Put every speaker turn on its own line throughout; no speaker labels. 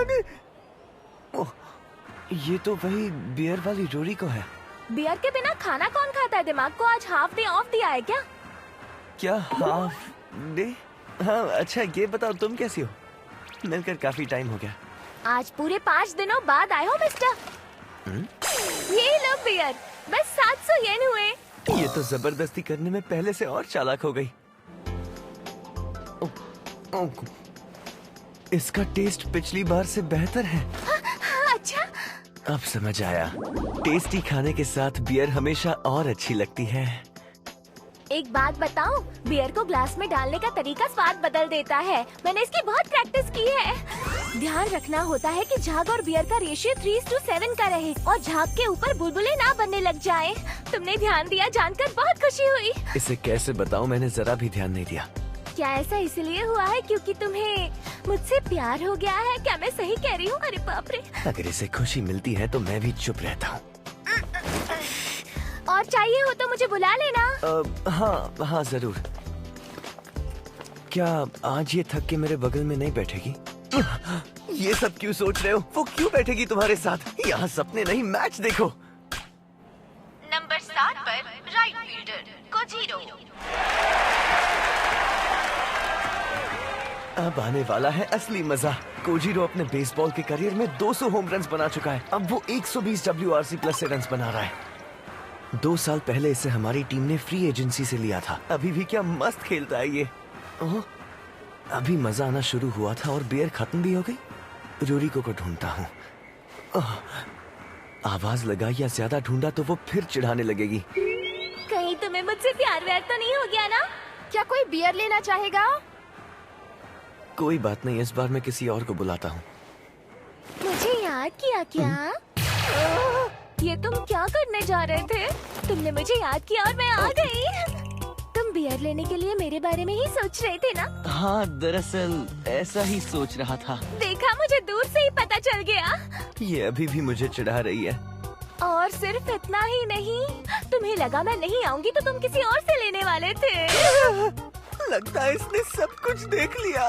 मैंने ओह, ये तो वही बियर वाली रोरी को है।
बियर के बिना खाना कौन खाता है? दिमाग को आज हाफ डे ऑफ दिया है क्या?
क्या हाफ डे? हाँ अच्छा, ये बताओ तुम कैसी हो? मिलकर काफी टाइम हो गया।
आज पूरे 5 दिनों बाद आए हो मिस्टर। ये लो बियर, बस 700 येन हुए।
ये तो जबरदस्ती करने में पहले से और चालाक हो गई। इसका टेस्ट पिछली बार से बेहतर है।
अच्छा,
अब समझ आया। टेस्टी खाने के साथ बियर हमेशा और अच्छी लगती है।
एक बात बताऊं, बियर को ग्लास में डालने का तरीका स्वाद बदल देता है। मैंने इसकी बहुत प्रैक्टिस की है। ध्यान रखना होता है कि झाग और बियर का रेशियो 3:7 का रहे और झाग के ऊपर बुलबुले ना बनने लग जाए। तुमने ध्यान दिया, जानकर बहुत खुशी हुई।
इसे कैसे बताऊं, मैंने जरा भी ध्यान नहीं दिया।
क्या ऐसा इसलिए हुआ है क्योंकि तुम्हें मुझसे प्यार हो गया है? क्या मैं सही कह रही हूँ? अरे बाप रे।
अगर इसे खुशी मिलती है तो मैं भी चुप रहता हूँ।
और चाहिए हो तो मुझे बुला लेना।
हाँ हाँ जरूर। क्या आज ये थक के मेरे बगल में नहीं बैठेगी? ये सब क्यों सोच रहे हो? वो क्यों बैठेगी तुम्हारे साथ? यहाँ सपने नहीं, मैच देखो।
नंबर 7 पर राइट फील्डर कोजीरो।
अब आने वाला है असली मजा। कोजीरो अपने बेसबॉल के करियर में 200 होम रन्स बना चुका है। अब वो 120 WRC प्लस से रन्स बना रहा है। 2 साल पहले इसे हमारी टीम ने फ्री एजेंसी से लिया था। अभी भी क्या मस्त खेलता है ये। ओह, अभी मजा आना शुरू हुआ था और बियर खत्म भी हो गई। रूरी को ढूंढता हूँ। आवाज लगा या ज्यादा ढूंढा तो वो फिर चिढ़ाने लगेगी।
कहीं तुम्हें मुझसे प्यार व्यार तो नहीं हो गया ना? क्या कोई बियर लेना चाहेगा?
कोई बात नहीं, इस बार मैं किसी और को बुलाता हूँ।
मुझे याद किया क्या? ये तुम क्या करने जा रहे थे? तुमने मुझे याद किया और मैं आ गई। तुम बियर लेने के लिए मेरे बारे में ही सोच रहे थे ना?
हाँ, दरअसल ऐसा ही सोच रहा था।
देखा, मुझे दूर से ही पता चल गया।
ये अभी भी मुझे चिढ़ा रही है।
और सिर्फ इतना ही नहीं, तुम्हें लगा मैं नहीं आऊंगी तो तुम किसी और से लेने वाले थे।
लगता है इसने सब कुछ देख लिया।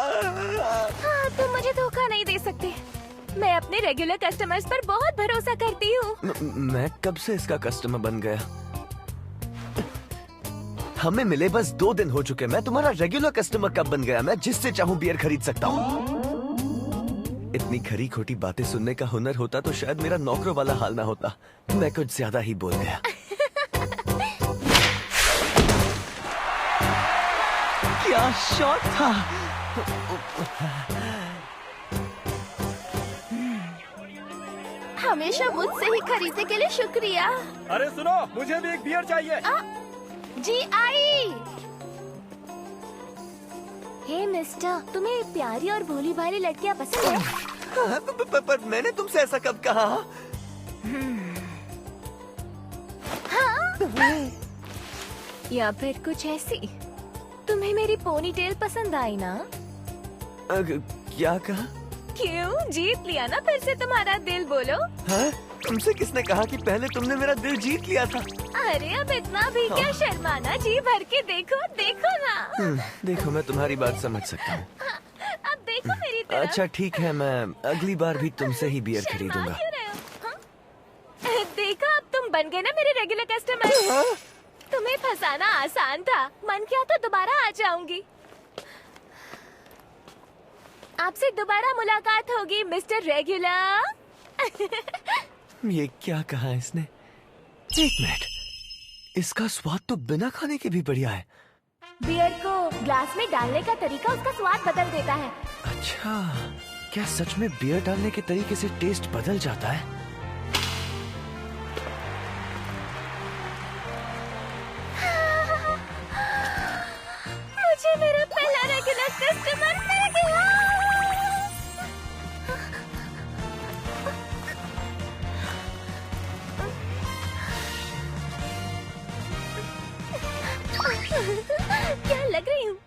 हाँ, तुम मुझे धोखा नहीं दे सकते। मैं अपने रेगुलर कस्टमर्स पर बहुत भरोसा करती हूँ।
मैं कब से इसका कस्टमर बन गया? हमें मिले बस 2 दिन हो चुके। मैं तुम्हारा रेगुलर कस्टमर कब बन गया? मैं जिससे चाहूँ बियर खरीद सकता हूँ। इतनी खरी खोटी बातें सुनने का हुनर होता तो शायद मेरा नौकरों वाला हाल ना होता। मैं कुछ ज्यादा ही बोल गया। क्या शॉट था!
हमेशा मुझसे ही खरीदने के लिए शुक्रिया।
अरे सुनो, मुझे भी एक बियर चाहिए।
जी आई। हे मिस्टर, तुम्हें प्यारी और भोली भाली लड़कियां पसंद है?
पर मैंने तुमसे ऐसा कब कहा?
हाँ? या फिर कुछ ऐसी? तुम्हें मेरी पोनी टेल पसंद आई ना?
क्या कहा?
क्यों, जीत लिया ना फिर से तुम्हारा दिल। बोलो।
हाँ? तुमसे किसने कहा कि पहले तुमने मेरा दिल जीत लिया था?
अरे अब इतना भी क्या शर्माना, जी भर के देखो, देखो ना।
देखो, मैं तुम्हारी बात समझ सकता हूँ।
अब देखो मेरी तरफ।
अच्छा ठीक है, मैं अगली बार भी तुमसे ही बियर खरीदूंगा।
क्यों रहे हो? हाँ? देखा, अब तुम बन गए ना मेरे रेगुलर कस्टमर। तुम्हें फंसाना आसान था। मन किया तो दोबारा आ जाऊंगी। आपसे दोबारा मुलाकात होगी मिस्टर रेगुलर।
ये क्या कहा इसने? एक मिनट, इसका स्वाद तो बिना खाने के भी बढ़िया है।
बियर को ग्लास में डालने का तरीका उसका स्वाद बदल देता है।
अच्छा, क्या सच में बियर डालने के तरीके से टेस्ट बदल जाता है?
मुझे मेरा पहला रेगुलर कस्टमर मिल गया। क्या लग रही हूँ?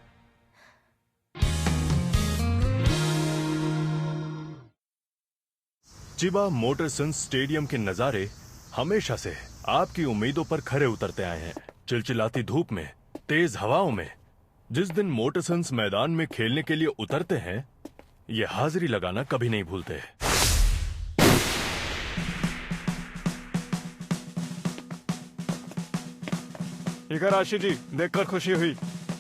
चिबा मोटरसन्स स्टेडियम के नजारे हमेशा से आपकी उम्मीदों पर खरे उतरते आए हैं। चिलचिलाती धूप में, तेज हवाओं में जिस दिन मोटरसन्स मैदान में खेलने के लिए उतरते हैं, ये हाजिरी लगाना कभी नहीं भूलते।
राशि जी, देखकर खुशी हुई।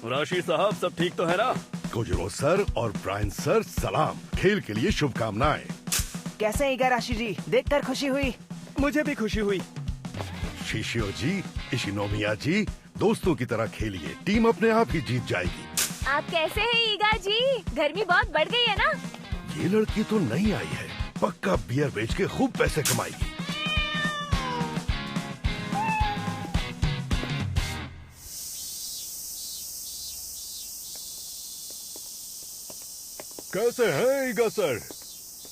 राशि साहब, सब ठीक तो है ना?
कोजिरो सर और ब्रायन सर, सलाम। खेल के लिए शुभकामनाएं।
कैसे हैं इगाराशी जी? देखकर खुशी हुई।
मुझे भी खुशी हुई।
शिशियो जी, इशिनोमिया जी, दोस्तों की तरह खेलिए, टीम अपने आप ही जीत जाएगी।
आप कैसे हैं ईगा जी? गर्मी बहुत बढ़ गई है ना?
ये लड़की तो नहीं आई है, पक्का बियर बेच के खूब पैसे कमाएगी।
कैसे हैं ईगा सर?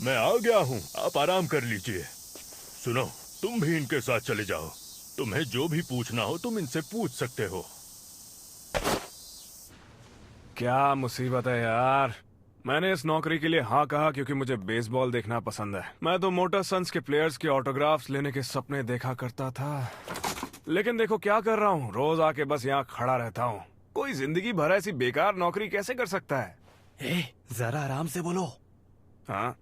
मैं आ गया हूँ, आप आराम कर लीजिए। सुनो, तुम भी इनके साथ चले जाओ। तुम्हें जो भी पूछना हो तुम इनसे पूछ सकते हो।
क्या मुसीबत है यार। मैंने इस नौकरी के लिए हाँ कहा क्योंकि मुझे बेसबॉल देखना पसंद है। मैं तो मोटर सन्स के प्लेयर्स के ऑटोग्राफ्स लेने के सपने देखा करता था, लेकिन देखो क्या कर रहा हूँ, रोज आके बस यहाँ खड़ा रहता हूँ। कोई जिंदगी भर ऐसी बेकार नौकरी कैसे कर सकता है?
जरा आराम से बोलो।
हाँ,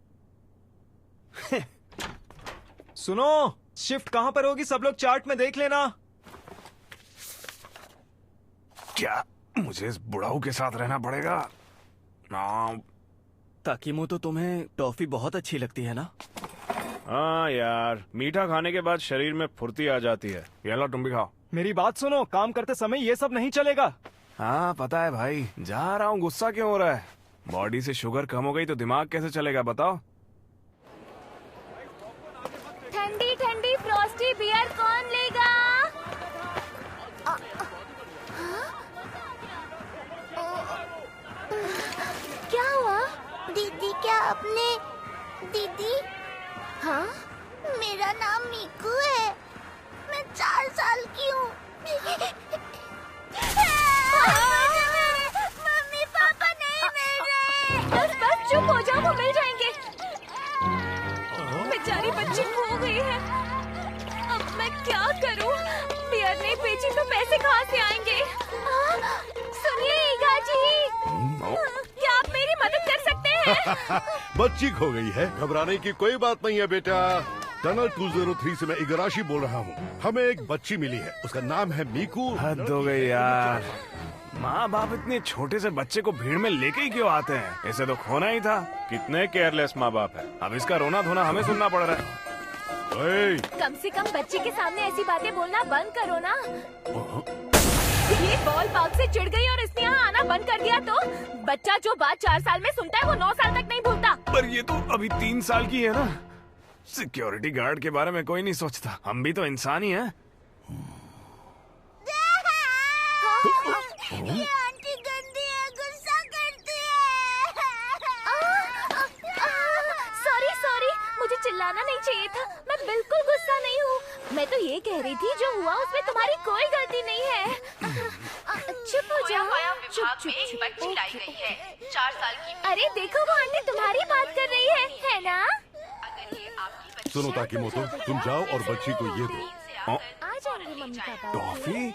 सुनो, शिफ्ट कहाँ पर होगी सब लोग चार्ट में देख लेना।
क्या मुझे इस बुढ़ाऊ के साथ रहना पड़ेगा? ना।
ताकिमो, तो तुम्हें टॉफी बहुत अच्छी लगती है ना?
हाँ यार, मीठा खाने के बाद शरीर में फुर्ती आ जाती है। ये लो तुम भी खाओ।
मेरी बात सुनो, काम करते समय ये सब नहीं चलेगा।
हाँ पता है भाई, जा रहा हूँ। गुस्सा क्यों हो रहा है? बॉडी से शुगर कम हो गई तो दिमाग कैसे चलेगा बताओ?
ठंडी ठंडी फ्रॉस्टी बियर कौन लेगा? क्या हुआ?
दीदी, क्या आपने दीदी?
हाँ?
मेरा नाम मीकू है, मैं 4 साल की हूँ। मम्मी पापा नहीं मिल रहे।
बस बस चुप हो जाओ, वो मिल जाएंगे। बेचारी बच्ची खो गई है। अब मैं क्या करूं? बियर नहीं बेची तो पैसे कहाँ से आएंगे? सुनिए ईगा जी, क्या आप मेरी मदद कर सकते हैं?
बच्ची खो गई है, घबराने की कोई बात नहीं है बेटा। टनल 203 से मैं इगराशी बोल रहा हूँ। हमें एक बच्ची मिली है, उसका नाम है मीकू।
हद हो गई यार। माँ बाप इतने छोटे से बच्चे को भीड़ में लेके ही क्यों आते हैं? इसे तो खोना ही था। कितने केयरलेस माँ बाप है। अब इसका रोना धोना हमें सुनना पड़ रहा है।
ओए,
कम से कम बच्ची के सामने ऐसी बातें बोलना बंद करो ना। ये बॉल पार्क से चिढ़ गई और इसने यहाँ आना बंद कर दिया तो बच्चा जो बात 4 साल में सुनता है वो 9 साल तक नहीं भूलता।
पर ये तो अभी 3 साल की है ना। सिक्योरिटी गार्ड के बारे में कोई नहीं सोचता। हम भी तो इंसान ही हैं।
ये आंटी गंदी है, गुस्सा करती है।
सॉरी सॉरी, मुझे चिल्लाना नहीं चाहिए था। मैं बिल्कुल गुस्सा नहीं हूँ। मैं तो ये कह रही थी जो हुआ उसमें तुम्हारी कोई गलती नहीं है। चुप हो जाओ। चुप चुप चुप।
बच्ची लाई गई है 4 साल की।
अरे देखो, वो आंटी तुम्हारी बात कर रही है ना?
अगर ये आपकी बच्ची
सुनो ताकिमोतो, तुम जाओ और बच्ची को ये दो।
आ जाएंगे मम्मी पापा।
टॉफी?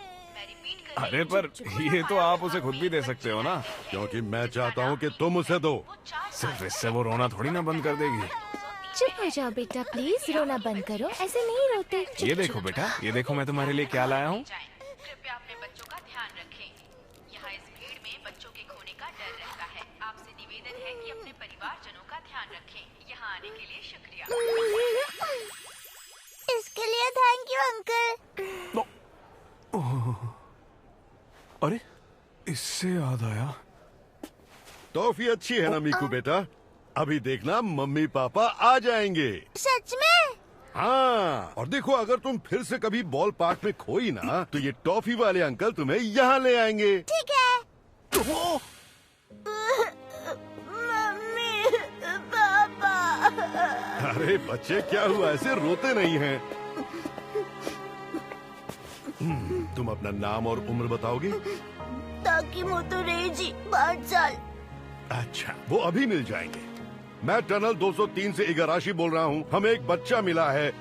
अरे पर ये तो आप उसे खुद भी दे सकते हो ना।
क्योंकि मैं चाहता हूँ कि तुम उसे दो।
सिर्फ इससे वो रोना थोड़ी ना बंद कर देगी।
चुप हो जाओ बेटा, प्लीज रोना बंद करो। ऐसे नहीं रोते।
ये देखो बेटा, ये देखो मैं तुम्हारे लिए क्या लाया हूँ।
कृपया अपने बच्चों का ध्यान रखें। यहाँ इस भीड़ में बच्चों के खोने का डर रहता है। आपसे निवेदन है कि अपने परिवारजनों का ध्यान रखें। यहाँ आने के लिए शुक्रिया।
इसके लिए थैंक यू अंकल।
अरे इससे याद आया,
टॉफी अच्छी है ना मीकू बेटा? अभी देखना मम्मी पापा आ जाएंगे।
सच में?
हाँ, और देखो अगर तुम फिर से कभी बॉल पार्क में खोई ना तो ये टॉफी वाले अंकल तुम्हें यहाँ ले आएंगे।
ठीक है। Mummy papa.
अरे बच्चे, क्या हुआ? ऐसे रोते नहीं हैं। तुम अपना नाम और उम्र बताओगे?
ताकिमोतो रेजी, 5 साल।
अच्छा, वो अभी मिल जाएंगे। मैं टनल 203 से इगाराशी बोल रहा हूँ। हमें एक बच्चा मिला है।